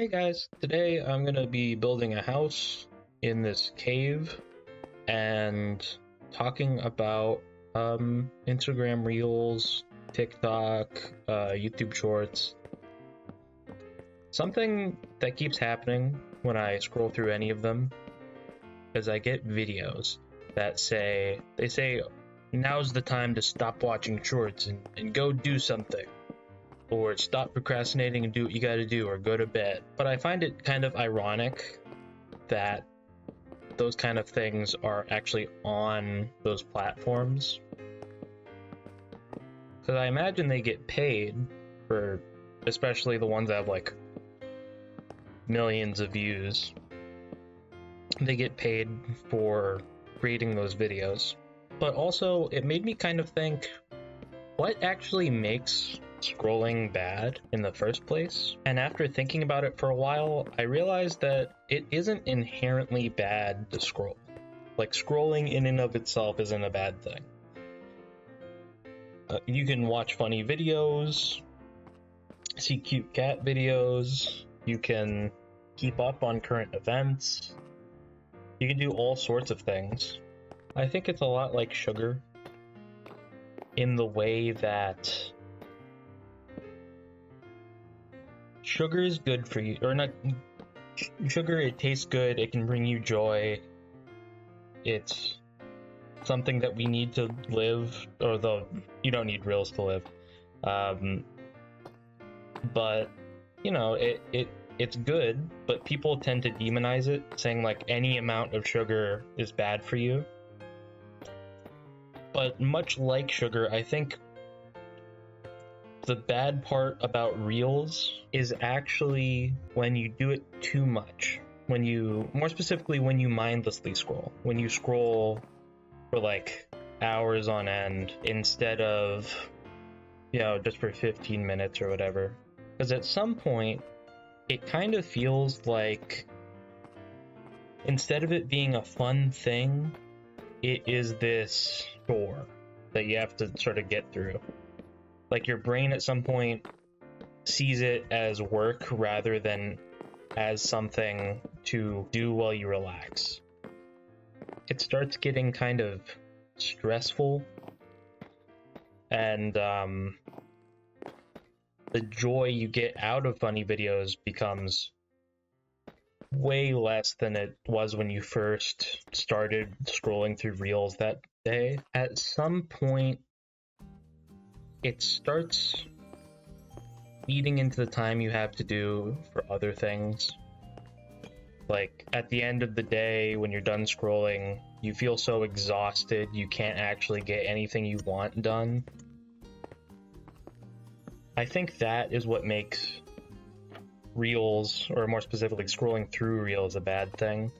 Hey guys, today I'm gonna be building a house in this cave and talking about Instagram Reels, TikTok, YouTube Shorts. Something that keeps happening when I scroll through any of them is I get videos that say now's the time to stop watching shorts and go do something. Or stop procrastinating and do what you gotta do, or go to bed. But I find it kind of ironic that those kind of things are actually on those platforms. Because I imagine they get paid for, especially the ones that have like millions of views. They get paid for creating those videos. But also, it made me kind of think, what actually makes scrolling bad in the first place? And after thinking about it for a while, I realized that it isn't inherently bad to scroll. Like, scrolling in and of itself isn't a bad thing. You can watch funny videos, see cute cat videos, you can keep up on current events, you can do all sorts of things. I think it's a lot like sugar in the way that sugar is good for you, or not. Sugar, it tastes good, it can bring you joy, it's something that we need to live, although you don't need reals to live. But you know, it's good, but people tend to demonize it, saying like any amount of sugar is bad for you. But much like sugar, I think the bad part about reels is actually when you do it too much. More specifically, when you mindlessly scroll. When you scroll for like hours on end instead of, just for 15 minutes or whatever. Because at some point, it kind of feels like instead of it being a fun thing, it is this chore that you have to sort of get through. Like, your brain at some point sees it as work rather than as something to do while you relax. It starts getting kind of stressful, and the joy you get out of funny videos becomes way less than it was when you first started scrolling through reels that day. At some point, it starts eating into the time you have to do for other things. Like, at the end of the day, when you're done scrolling, you feel so exhausted you can't actually get anything you want done. I think that is what makes reels, or more specifically scrolling through reels, a bad thing.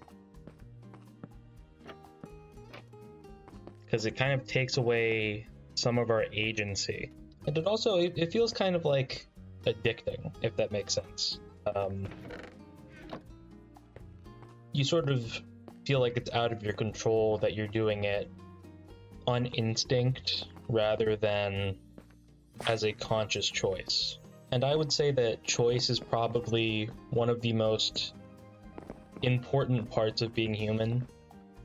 Because it kind of takes away some of our agency. And it also, it feels kind of like addicting, if that makes sense. You sort of feel like it's out of your control, that you're doing it on instinct rather than as a conscious choice. And I would say that choice is probably one of the most important parts of being human.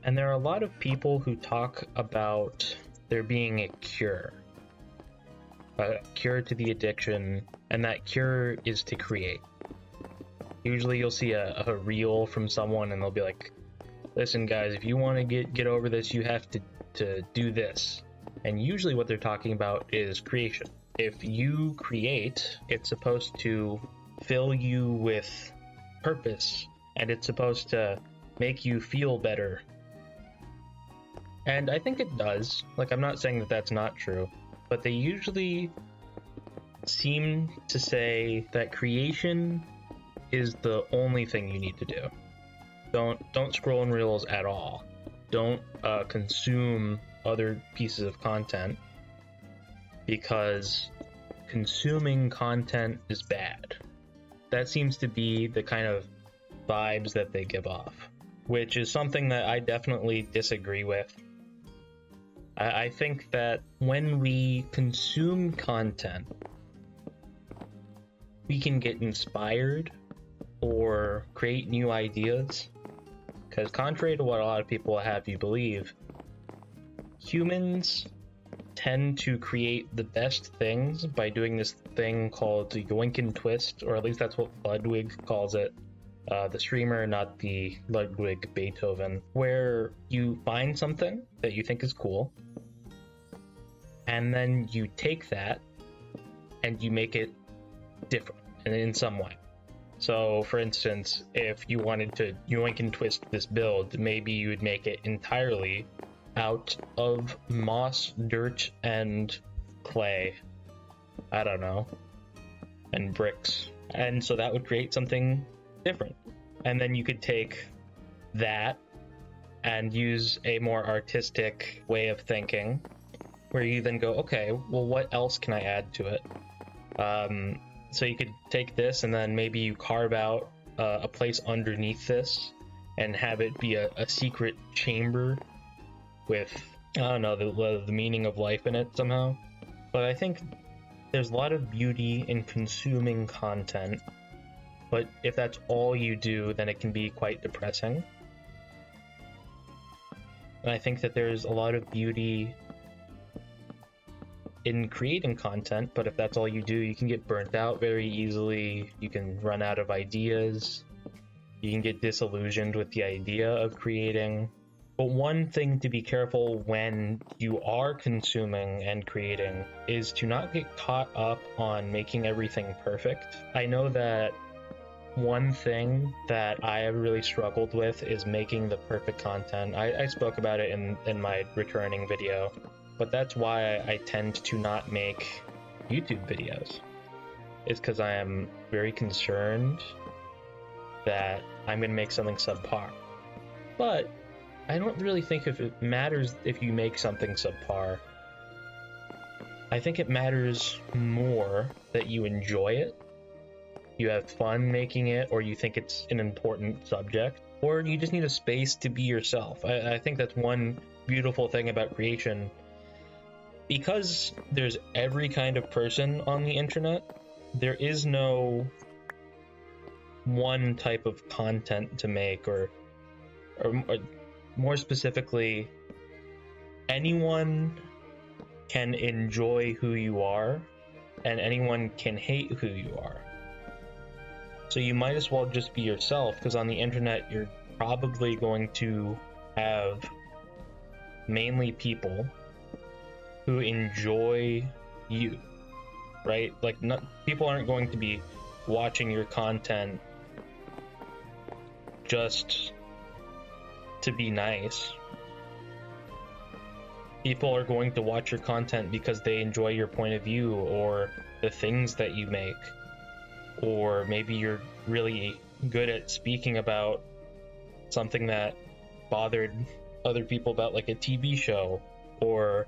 And there are a lot of people who talk about there being a cure to the addiction, and that cure is to create. Usually you'll see a reel from someone and they'll be like, listen guys, if you want to get over this, you have to do this. And usually what they're talking about is creation. If you create, it's supposed to fill you with purpose, and it's supposed to make you feel better. And I think it does. Like, I'm not saying that that's not true, but they usually seem to say that creation is the only thing you need to do. Don't scroll in reels at all. Don't consume other pieces of content, because consuming content is bad. That seems to be the kind of vibes that they give off, which is something that I definitely disagree with. I think that when we consume content, we can get inspired, or create new ideas. Because contrary to what a lot of people have you believe, humans tend to create the best things by doing this thing called the yoink and twist, or at least that's what Ludwig calls it. The streamer, not the Ludwig Beethoven, where you find something that you think is cool, and then you take that and you make it different in some way. So, for instance, if you wanted to yoink and twist this build, maybe you would make it entirely out of moss, dirt, and clay. I don't know. And bricks. And so that would create something different. And then you could take that and use a more artistic way of thinking, where you then go, okay, well, what else can I add to it? So you could take this and then maybe you carve out a place underneath this and have it be a secret chamber with, I don't know, the meaning of life in it somehow. But I think there's a lot of beauty in consuming content, but if that's all you do, then it can be quite depressing. And I think that there's a lot of beauty in creating content, but if that's all you do, you can get burnt out very easily, you can run out of ideas, you can get disillusioned with the idea of creating. But one thing to be careful when you are consuming and creating is to not get caught up on making everything perfect. I know that one thing that I have really struggled with is making the perfect content. I spoke about it in my returning video, but that's why I tend to not make YouTube videos. It's because I am very concerned that I'm going to make something subpar. But I don't really think if it matters if you make something subpar. I think it matters more that you enjoy it, you have fun making it, or you think it's an important subject, or you just need a space to be yourself. I think that's one beautiful thing about creation. Because there's every kind of person on the internet, there is no one type of content to make, or more specifically, anyone can enjoy who you are, and anyone can hate who you are. So you might as well just be yourself, because on the internet, you're probably going to have mainly people who enjoy you, right? Like, people aren't going to be watching your content just to be nice. People are going to watch your content because they enjoy your point of view or the things that you make, or maybe you're really good at speaking about something that bothered other people about, like a TV show, or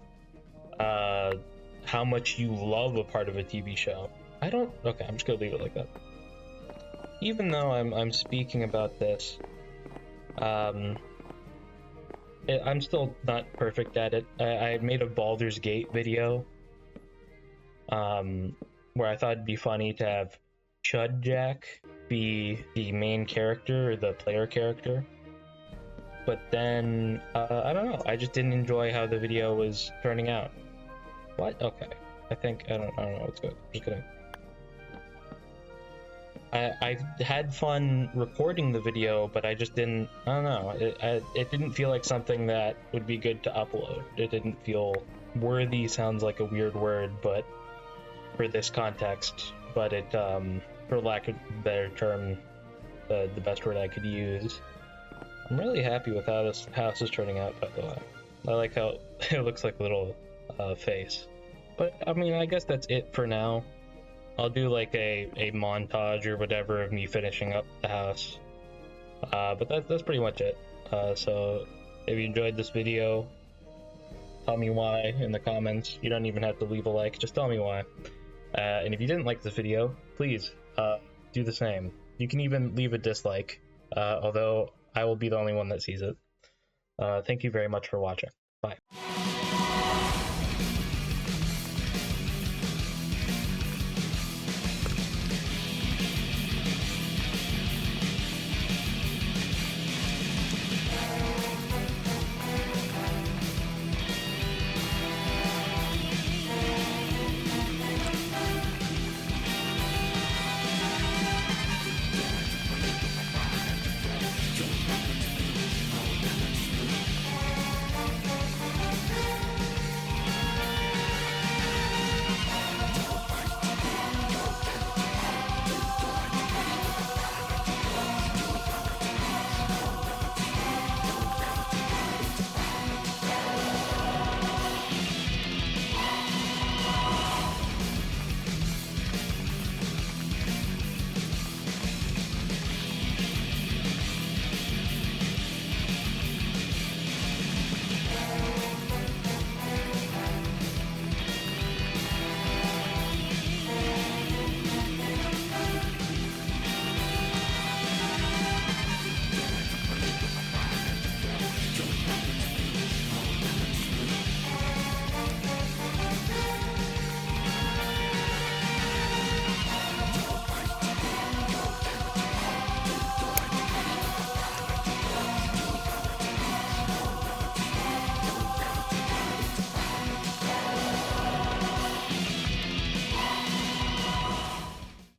how much you love a part of a TV show. Okay, I'm just gonna leave it like that. Even though I'm speaking about this, I'm still not perfect at it. I made a Baldur's Gate video, where I thought it'd be funny to have Chud Jack be the main character, or the player character. But then, I don't know, I just didn't enjoy how the video was turning out. What? Okay. I don't know what's good. Just kidding. I had fun recording the video, but I just didn't, I don't know, it didn't feel like something that would be good to upload. It didn't feel worthy, sounds like a weird word, but for this context, but it, for lack of a better term, the best word I could use. I'm really happy with how this house is turning out, by the way. I like how it looks like a little face. But, I mean, I guess that's it for now. I'll do like a montage or whatever of me finishing up the house. But that's pretty much it. So if you enjoyed this video, tell me why in the comments. You don't even have to leave a like, just tell me why. And if you didn't like this video, please do the same. You can even leave a dislike, although I will be the only one that sees it. Thank you very much for watching. Bye.